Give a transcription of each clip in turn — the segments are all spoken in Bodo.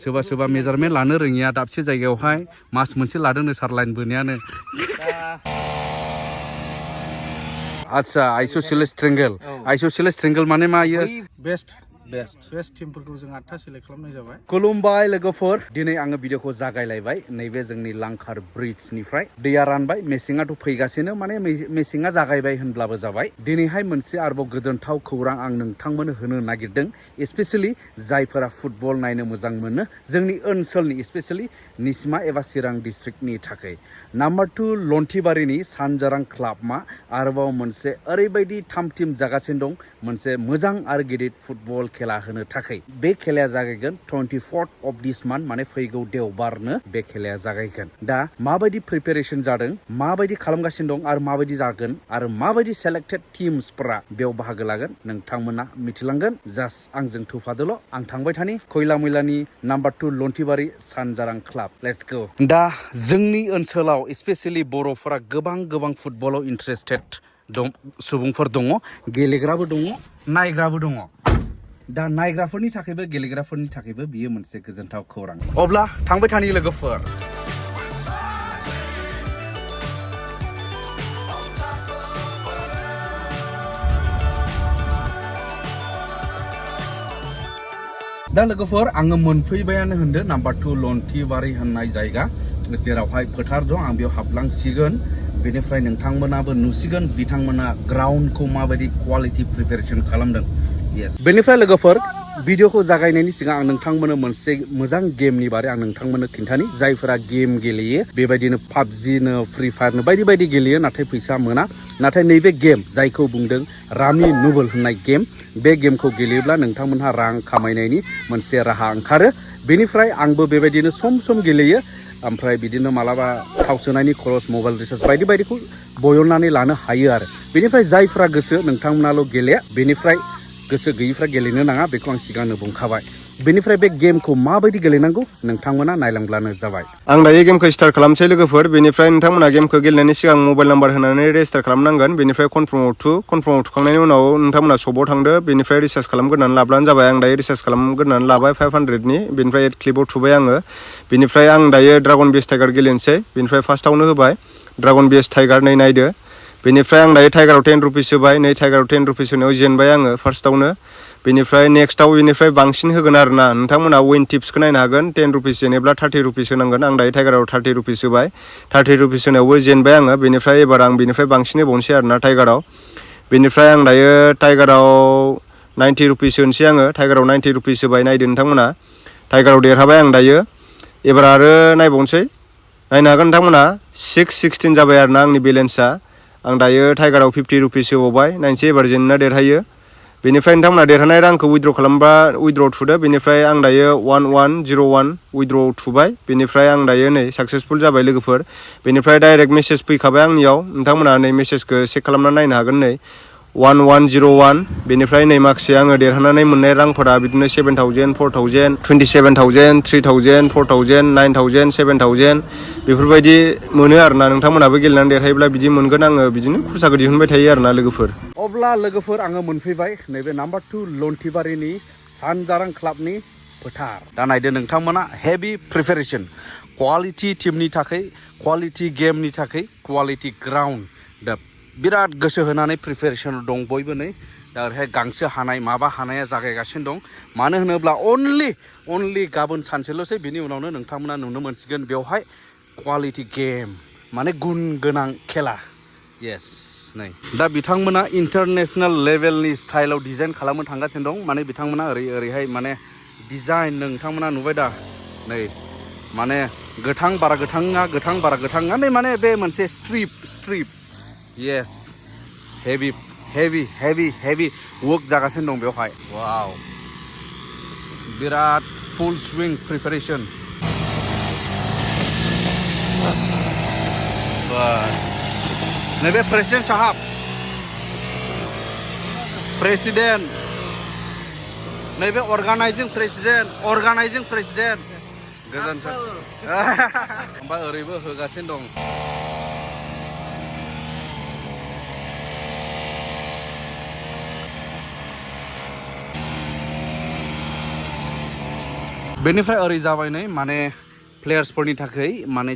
सोरबा सोरबा मेजारमेन्ट लानो रोङिया दाबसे जायगायावहाय मास मोनसे लादोंनो सारलाइन बोनायानो आच्छा आइसोसेलेस ट्रेंगल माने मा इयो बेस्ट टीमफोरखौ जों 8था सेलेक्ट खालामनाय जाबाय खुलुमबाय लोगोफोर दिनै आङो भिडिअखौ जागायलायबाय नैबे जोंनि लांखार ब्रिजनिफ्राय दैया रानबाय मेसेङाथ' फैगासिनो माने मेसेङा जागायबाय होनब्लाबो जाबाय दिनैहाय मोनसे आरोबाव गोजोनथाव खौरां आं नोंथांमोननो होनो नागिरदों स्पेशेलि जायफोरा फुटबल नायनो मोजां मोनो जोंनि ओनसोलनि स्पेशेलि निसिमा एबा चिरां डिस्ट्रिक्टनि थाखाय नाम्बार 2 लन्टिबारिनि सानजारां क्लाबआ आरोबाव मोनसे ओरैबायदि थाम टिम जागासिनो दं मोनसे मोजां आरो गिदिर फुटबल खेला होनो थाखाय बे खेलाया जागायगोन 24th of this month माने फैगौ देवबारनो बे खेलाया जागायगोन दा माबायदि प्रिपेरेसन जादों माबायदि खालामगासिनो दं आरो माबायदि जागोन आरो माबायदि सेलेक्टेड टीम्सफोरा बेयाव बाहागो लागोन नोंथांमोना मिथिलांगोन जास्ट आंजों थुफादोल' आं थांबाय थानि खयला मैलानि number 2 लन्टिबारि Sanjarang club let's go दा जोंनि ओनसोलाव स्पेशेलि बर'फोरा गोबां फुटबलाव इन्टारेस्टेड दं सुबुंफोर दङ गेलेग्राबो दङ नायग्राबो दङ दा नायग्राफोरनि थाखायबो गेलेग्राफोरनि थाखायबो बियो मोनसे गोजोनथाव खौरां अब्ला थांबाय थानि लोगोफोर दा लोगोफोर आङो मोनफैबायानो होनदो नाम्बार 2 लन्टिबारि होननाय जायगा जेरावहाय फोथार दं आं बेयाव हाबलांसिगोन बेनिफ्राय नोंथांमोनाबो नुसिगोन बिथांमोना ग्राउन्डखौ माबायदि क्वालिटि प्रिपेरेसन खालामदों यस बेनिफ्राय लोगोफोर भिडिअखौ जागायनायनि सिगां आं नोंथांमोननो मोनसे मोजां गेमनि बारै आं नोंथांमोननो खिन्थानि जायफोरा गेम गेलेयो बेबायदिनो पाबजिनो फ्रि फायारनो बायदि गेलेयो नाथाय फैसा मोना नाथाय नैबे गेम जायखौ बुंदों रामि नुबल होननाय गेम बे गेमखौ गेलेयोब्ला नोंथांमोनहा रां खामायनायनि मोनसे राहा ओंखारो बेनिफ्राय आंबो बेबायदिनो सम गेलेयो ओमफ्राय बिदिनो मालाबा थाव सोनायनि खरस मबाइल रिचार्ज बायदिखौ बयननानै लानो हायो आरो बेनिफ्राय जायफ्रा गोसो नोंथांमोनाल' गेले बेनिफ्राय गोसो गैयिफ्रा गेलेनो नाङा बेखौ आं सिगांनो बुंखाबाय बेनिफ्राय बे गेमखौ माबायदि गेलेनांगौ नोंथांमोना नायलांब्लानो जाबाय आं दायो गेमखौ स्टार्ट खालामसै लोगोफोर बेनिफ्राय नोंथांमोना गेमखौ गेलेनायनि सिगां मबाइल नाम्बार होनानै रेजिस्टार खालामनांगोन बेनिफ्राय कनफार्माव थुखांनायनि उनाव नोंथांमोना शपआव थांदो बेनिफ्राय रिचार्ज खालामग्रोनानै लाब्लानो जाबाय आं दायो रिचार्ज खालामग्रोनानै लाबाय 500नि बेनिफ्राय 8 क्लिपआव थुबाय आङो बेनिफ्राय आं दायो ड्रागन बेस टाइगार गेलेनोसै बेनिफ्राय फार्स्टआवनो होबाय ड्रागन बेस टाइगार नै नायदो बेनिफ्राय आं दायो टाइगाराव 10 रुपिस होबाय नै टाइगाराव 10 रुपिस होनायाव जेनबाय आङो फार्स्टआवनो बेनिफ्राय नेक्स्टआव बेनिफ्राय बांसिन होगोन आरोना नोंथांमोना विन टिप्सखौ नायनो हागोन 10 रुपिस जेनेब्ला 30 रुपिस होनांगोन आं दायो टाइगाराव 30 रुपिस होबाय 30 रुपिस होनायावबो जेनबाय आङो बेनिफ्राय एबार आं बेनिफ्राय बांसिन होबावनोसै आरोना टाइगाराव बेनिफ्राय आं दायो टाइगाराव 90 रुपिस होनोसै आङो टाइगाराव 90 रुपिस होबाय नायदो नोंथांमोना टाइगाराव देरहाबाय आं दायो एबार आरो नायबावनोसै नायनो हागोन नोंथांमोना 616 जाबाय आरोना आंनि बेलेन्सआ आं दायो टाइगाराव 50 रुपिस होबावबाय नायनोसै एबार जेनना देरहायो बेनिफ्राय नोंथांमोना देरहानाय रांखौ उइद्र खालामबा उइद्र थुदो बेनिफ्राय आं दायो 1101 उइद्र थुबाय बेनिफ्राय आं दायो नै साक्सेसफुल जाबाय लोगोफोर बेनिफ्राय डाइरेक्ट मेसेज फैखाबाय आंनियाव नोंथांमोना नै मेसेजखौ चेक खालामना नायनो हागोन नै 1101 बेनिफ्राय नै माखासे आङो देरहानानै मोननाय रांफोरा बिदिनो 7000 4000 27000 3000 4000 9000 7000 बेफोरबायदि मोनो आरोना नोंथांमोनाबो गेलेनानै देरहायोब्ला बिदि मोनगोन आङो बिदिनो खरसाखौ दिहुनबाय थायो आरोना लोगोफोर अब्ला लोगोफोर आङो मोनफैबाय नैबे नाम्बार 2 लन्टिबारिनि सानजारां क्लाबनि फोथार दा नायदो नोंथांमोना हेभि प्रिपेरेसन क्वालिटि टीमनि थाखाय क्वालिटि गेमनि थाखाय क्वालिटि ग्राउन्ड दा बिराद गोसो होनानै प्रिपेरेसन दं बयबो नै दा ओरैहाय गांसो हानाय माबा हानाया जागायगासिनो दं मानो होनोब्ला अनलि गाबोन सानसेल'सै बिनि उनावनो नोंथांमोना नुनो मोनसिगोन बेवहाय क्वालिटि गेम माने गुन गोनां खेला येस नै दा बिथांमोना इन्टारनेशनेल लेभेलनि स्टाइलाव डिजाइन खालामनो थांगासिनो दं माने बिथांमोना ओरैहाय माने डिजाइन नोंथांमोना नुबाय दा नै माने गोथां बारा गोथाङा नै माने बे मोनसे स्ट्रिप येस हेभि वर्क जागासिनो दं बेवहाय वाव बिराद फुल स्विं प्रिपेरेसन नैबे प्रेसिडेन्ट साहाब नैबे अर्गानाइजिं प्रेसिडेन्ट गोजोन्थों ओमफ्राय ओरैबो होगासिनो दं बेनिफ्राय ओरै जाबाय नै माने प्लेयार्सफोरनि थाखाय माने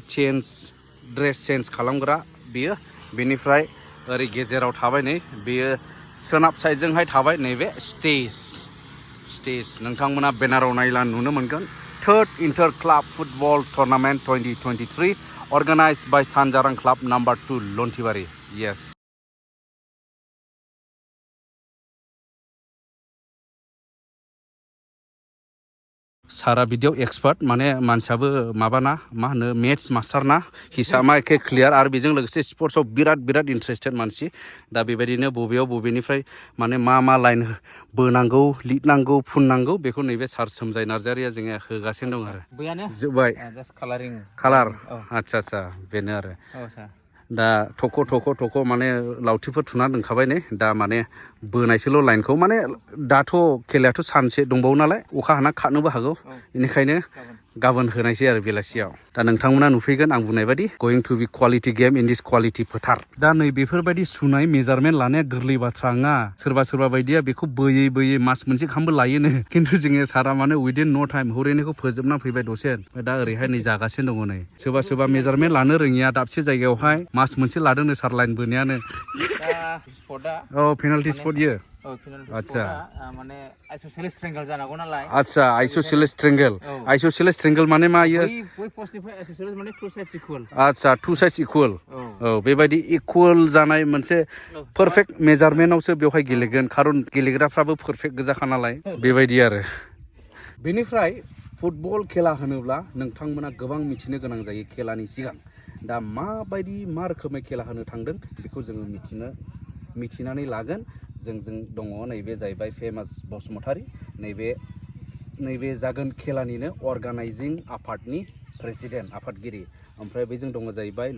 ड्रेस चेन्ज खालामग्रा बियो बेनिफ्राय ओरै गेजेराव थाबाय नै बेयो सोनाब साइडजोंहाय थाबाय नैबे स्टेज नोंथांमोना बेनाराव नायला नुनो मोनगोन third inter club football tournament 2023 organized by Sanjarang Club number 2 Lontibari. Yes. सारा भिडिअ एक्सपार्ट माने मानसियाबो माबाना मा होनो मेथ्स मास्टार ना हिसाबा एखे क्लियार आरो बेजों लोगोसे स्पर्ट्सआव बिराद इन्टारेस्टेड मानसि दा बेबायदिनो बबेनिफ्राय माने मा लाइन बोनांगौ लिरनांगौ फुननांगौ बेखौ नैबे सार सोमजाय नार्जारिया जोङो होगासिनो दं आरो बैयानो जोब्बाय जास्ट कालारिं कालार आच्छा बेनो आरो दा थख' माने लावथिफोर थुना दोनखाबाय नै दा माने बोनायसोल' लाइनखौ माने दाथ' खेलायाथ' सानसे दंबावो नालाय अखा हाना खारनोबो हागौ बेनिखायनो गाबोन होनायसै आरो बेलासियाव दा नोंथांमोना नुफैगोन आं बुंनाय बायदि going to be quality game in this quality फोथार दा नै बेफोरबायदि सुनाय मेजारमेन्ट लानाया गोरलै बाथ्रा नङा सोरबा बायदिया बेखौ बोयै मास मोनसे गाहामबो लायोनो खिन्थु जोङो सारा माने उइदिन न' टाइम हरैनायखौ फोजोबना फैबाय दसे दा ओरैहाय नै जागासिनो दङ नै सोरबा मेजारमेन्ट लानो रोङिया दाबसे जायगायावहाय मास मोनसे लादोंनो सार लाइन बोनायानो पेनाल्टि स्पट इयो आच्छा माने आइसोसेलेस ट्रायंगल जानांगौ नालाय आच्छा आइसोसेलेस ट्रायंगल माने मा इयो बै पस्टनिफ्राय आइसोसेलेस माने टु साइड्स इकुअल आच्छा टु साइड्स इकुअल बेबायदि इकुअल जानाय मोनसे पारफेक्ट मेजारमेन्टआवसो बेवहाय गेलेगोन खारन गेलेग्राफ्राबो पारफेक्ट गोजाखा नालाय बेबायदि आरो बेनिफ्राय फुटबल खेला होनोब्ला नोंथांमोना गोबां मिथिनो गोनां जायो खेलानि सिगां दा माबायदि मा रोखोमै खेला होनो थांदों बेखौ जोङो मिथिनानै लागोन जों दङ नैबे जाहैबाय फेमास बसुमतारी नैबे जागोन खेलानिनो अर्गानाइजिं आफादनि प्रेसिडेन्ट आफादगिरि ओमफ्राय बेजों दङ जाहैबाय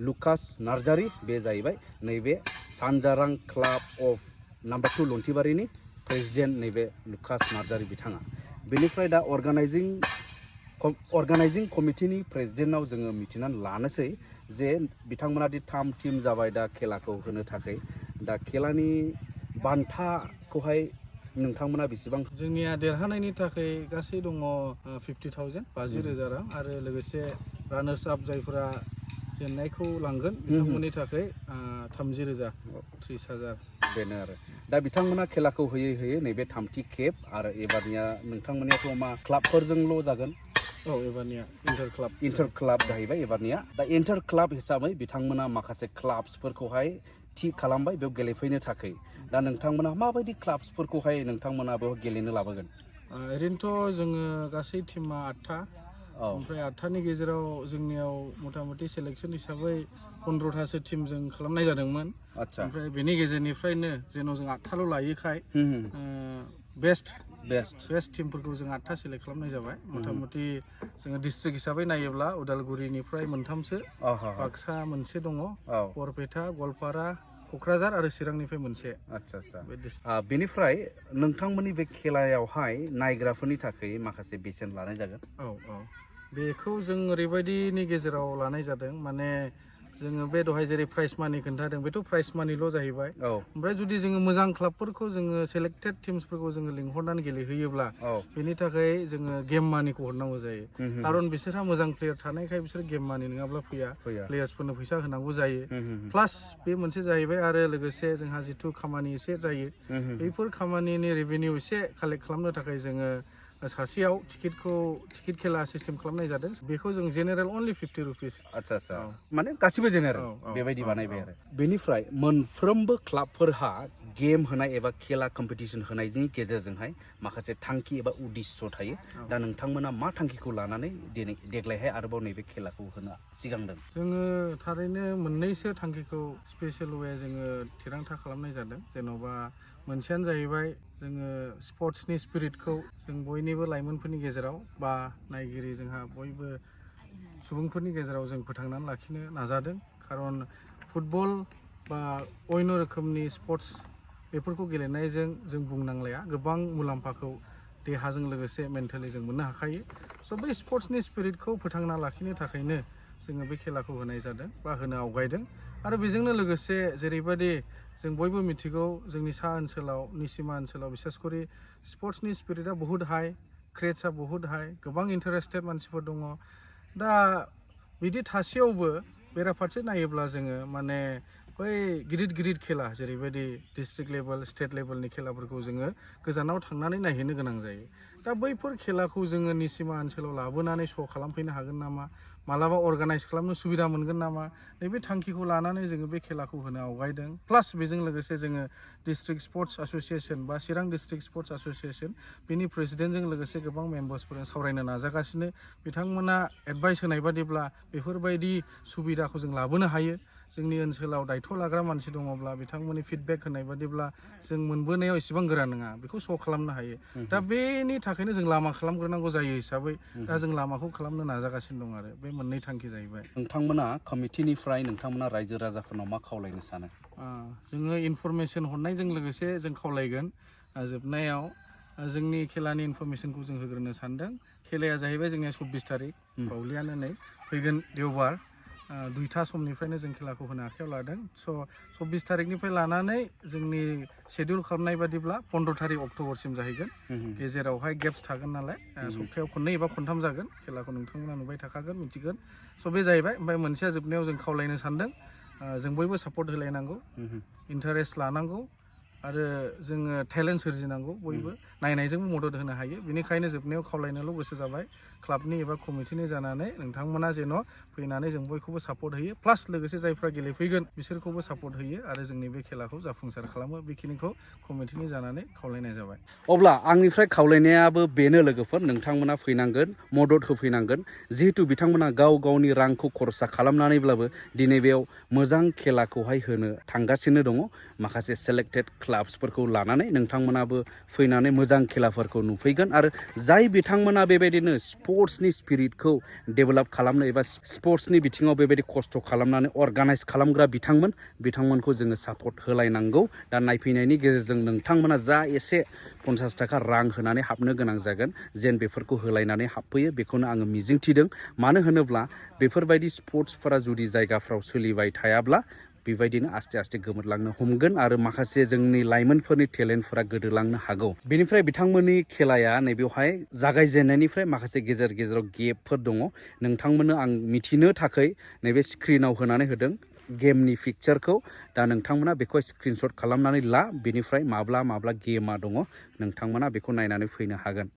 लुकास नार्जारी बे जाहैबाय नैबे सानजारां क्लाब अफ नाम्बार 2 लन्टिबारिनि प्रेसिडेन्ट नैबे लुकास नार्जारी बिथाङा बेनिफ्राय दा अर्गानाइजिं कमिटिनि प्रेसिडेन्टनाव जोङो मिथिनानै लानोसै जे बिथांमोना दि 3 टीम जाबाय दा खेलाखौ होनो थाखाय दा खेलानि बान्थाखौहाय नोंथांमोना बेसेबां जोंनिया देरहानायनि थाखाय गासै दङ 50,000 50,000 रां आरो लोगोसे रानार्स आप जायफोरा जेननायखौ लांगोन बिथांमोननि थाखाय 30,000 30,000 बेनो आरो दा बिथांमोना खेलाखौ होयै नैबे 3थि खेब आरो एबारनिया नोंथांमोननियाथ' मा क्लाबफोरजोंल' जागोन एबारनिया इन्टार क्लाब जाहैबाय एबारनिया दा इन्टार क्लाब हिसाबै बिथांमोना माखासे क्लाब्सफोरखौहाय थि खालामबाय बेयाव गेलेफैनो थाखाय दा नोंथांमोना माबायदि क्लाब्सफोरखौहाय नोंथांमोना बेयाव गेलेनो लाबोगोन ओरैनोथ' जोङो गासै टीमा 8था ओमफ्राय 8थानि गेजेराव जोंनियाव मथा-मथि सेलेक्सन हिसाबै 15थासो टीम जों खालामनाय जादोंमोन ओमफ्राय बेनि गेजेरनिफ्रायनो जेन' जों 8थाल' लायोखाय बेस्ट टीमफोरखौ जों 8था सेलेक्ट खालामनाय जाबाय मथा-मथि जोङो डिस्ट्रिक्ट हिसाबै नायोब्ला उदालगुरिनिफ्राय 3सो बाक्सा मोनसे दङ बरपेटा गवालपारा क'क्राझार आरो चिरांनिफ्राय मोनसे आच्छा बेनिफ्राय नोंथांमोननि बे खेलायावहाय नायग्राफोरनि थाखाय माखासे बेसेन लानाय जागोन बेखौ जों ओरैबायदिनि गेजेराव लानाय जादों माने जोङो बे दहाय जेरै प्राइज मानि खोन्थादों बेथ' प्राइज मानिल' जाहैबाय ओमफ्राय जुदि जोङो मोजां क्लाबफोरखौ जोङो सेलेक्टेड टिम्सफोरखौ जोङो लिंहरनानै गेलेहोयोब्ला बेनि थाखाय जोङो गेम मानिखौ हरनांगौ जायो खारन बिसोरहा मोजां प्लेयार थानायखाय बिसोर गेम मानि नङाब्ला फैया प्लेयार्सफोरनो फैसा होनांगौ जायो प्लास बे मोनसे जाहैबाय आरो लोगोसे जोंहा जिथु खामानि एसे जायो बैफोर खामानिनि रेभिनिउ एसे कालेक्ट खालामनो थाखाय जोङो सासेयाव टिकेट खेला सिस्टेम खालामनाय जादों बेखौ जों जेनेरेल अनलि 50 रुपिस आच्छा माने गासिबो जेनेरेल बेबायदि बानायबाय आरो बेनिफ्राय मोनफ्रोमबो क्लाबफोरहा गेम होनाय एबा खेला कम्पिटिसन होनायनि गेजेरजोंहाय माखासे थांखि एबा उद्दिश्य थायो दा नोंथांमोना मा थांखिखौ लानानै देग्लायहाय आरोबाव नैबे खेलाखौ होनो सिगांदों जोङो थारैनो मोननैसो थांखिखौ स्पेशेल वे जोङो थिरांथा खालामनाय जादों जेन'बा मोनसेयानो जाहैबाय जोङो स्पर्ट्सनि स्पिरिटखौ जों बयनिबो लाइमोनफोरनि गेजेराव बा नायगिरि जोंहा बयबो सुबुंफोरनि गेजेराव जों फोथांनानै लाखिनो नाजादों खारन फुटबल बा अयन रोखोमनि स्पर्ट्स बेफोरखौ गेलेनायजों जों बुंनांलाया गोबां मुलाम्फाखौ देहाजों लोगोसे मेन्टेलि जों मोननो हाखायो स' बै स्पर्ट्सनि स्पिरिटखौ फोथांना लाखिनो थाखायनो जोङो बे खेलाखौ होनाय जादों बा होनो आवगायदों आरो बेजोंनो लोगोसे जेरैबायदि जों बयबो मिथिगौ जोंनि सा ओनसोलाव निसिमा ओनसोलाव बिसेस करि स्पर्ट्सनि स्पिरिटआ बहुत हाई क्रेजआ बहुत हाई गोबां इन्टारेस्टेड मानसिफोर दङ दा बिदि थासेयावबो बेराफारसे नायोब्ला जोङो माने बै गिदिर खेला जेरैबायदि डिस्ट्रिक्ट लेभेल स्टेट लेभेलनि खेलाफोरखौ जोङो गोजानाव थांनानै नायहैनो गोनां जायो दा बैफोर खेलाखौ जोङो निसिमा ओनसोलाव लाबोनानै श' खालामफैनो हागोन नामा मालाबा अर्गानाइज खालामनो सुबिदा मोनगोन नामा नैबे थांखिखौ लानानै जोङो बे खेलाखौ होनो आवगायदों प्लास बेजों लोगोसे जोङो डिस्ट्रिक्ट स्पर्ट्स एस'सिएशन बा चिरां डिस्ट्रिक्ट स्पर्ट्स एस'सिएशन बेनि प्रेसिडेन्टजों लोगोसे गोबां मेम्बार्सफोरजों सावरायनो नाजागासिनो बिथांमोना एडभाइस होनाय बादिब्ला बेफोरबायदि सुबिदाखौ जों लाबोनो हायो जोंनि ओनसोलाव दायथ' लाग्रा मानसि दङब्ला बिथांमोननि फिडबेक होनाय बादिब्ला जों मोनबोनायाव एसेबां गोरा नङा बेखौ श' खालामनो हायो दा बेनि थाखायनो जों लामा खालामग्रोनांगौ जायो हिसाबै दा जों लामाखौ खालामनो नाजागासिनो दं आरो बे मोननै थांखि जाहैबाय नोंथांमोना कमिटिनिफ्राय नोंथांमोना रायजो राजाफोरनाव मा खावलायनो सानो जोङो इनफरमेसन हरनायजों लोगोसे जों खावलायगोन जोबनायाव जोंनि खेलानि इनफरमेसनखौ जों होग्रोनो सानदों खेलाया जाहैबाय जोंनिया 24 तारिख बावलियानो नै फैगोन देवबार 2टा समनिफ्रायनो जों खेलाखौ होनो आखायाव लादों स' 24 तारिखनिफ्राय लानानै जोंनि शेड्युल खालामनाय बादिब्ला 15 तारिख अक्ट'बरसिम जाहैगोन गेजेरावहाय गेप्स थागोन नालाय सप्तायाव खननै एबा खनथाम जागोन खेलाखौ नोंथांमोना नुबाय थाखागोन मिथिगोन स' बे जाहैबाय ओमफ्राय मोनसेया जोबनायाव जों खावलायनो सानदों जों बयबो सापर्ट होलायनांगौ इन्टारेस्ट लानांगौ आरो जोङो टेलेन्ट सोरजिनांगौ बयबो नायनायजोंबो मदद होनो हायो बेनिखायनो जोबनायाव खावलायनोल' गोसो जाबाय क्लाबनि एबा कमिटिनि जानानै नोंथांमोना जेन' फैनानै जों बयखौबो सापर्ट होयो प्लास लोगोसे जायफ्रा गेलेफैगोन बिसोरखौबो सापर्ट होयो आरो जोंनि बे खेलाखौ जाफुंसार खालामो बेखिनिखौ कमिटिनि जानानै खावलायनाय जाबाय अब्ला आंनिफ्राय खावलायनायाबो बेनो लोगोफोर नोंथांमोना फैनांगोन मदद होफैनांगोन जिहेतु बिथांमोना गाव गावनि रांखौ खरसा खालामनानैब्लाबो दिनै बेयाव मोजां खेलाखौहाय होनो थांगासिनो दङ माखासे सेलेक्टेड क्लाब्सफोरखौ लानानै नोंथांमोनाबो फैनानै मोजां खेलाफोरखौ नुफैगोन आरो जाय बिथांमोना बेबायदिनो स्पर्ट्सनि स्पिरिटखौ डेभेलप खालामनो एबा स्पर्ट्सनि बिथिङाव बेबायदि खस्थ' खालामनानै अर्गानाइज खालामग्रा बिथांमोनखौ जोङो सापर्ट होलायनांगौ दा नायफैनायनि गेजेरजों नोंथांमोना जा एसे 50 थाखा रां होनानै हाबनो गोनां जागोन जेन बेफोरखौ होलायनानै हाबफैयो बेखौनो आङो मिजिंथिदों मानो होनोब्ला बेफोरबायदि स्पर्ट्सफोरा जुदि जायगाफ्राव सोलिबाय थायाब्ला बेबायदिनो आस्ते आस्ते गोमोरलांनो हमगोन आरो माखासे जोंनि लाइमोनफोरनि टेलेन्टफोरा गोदोलांनो हागौ बेनिफ्राय बिथांमोननि खेलाया नैबेवहाय जागायजेननायनिफ्राय माखासे गेजेराव गेपफोर दङ नोंथांमोननो आं मिथिनो थाखाय नैबे स्क्रिनाव होनानै होदों गेमनि पिक्चारखौ दा नोंथांमोना बेखौ स्क्रिनशट खालामनानै ला बेनिफ्राय माब्ला गेमा दङ नोंथांमोना बेखौ नायनानै फैनो हागोन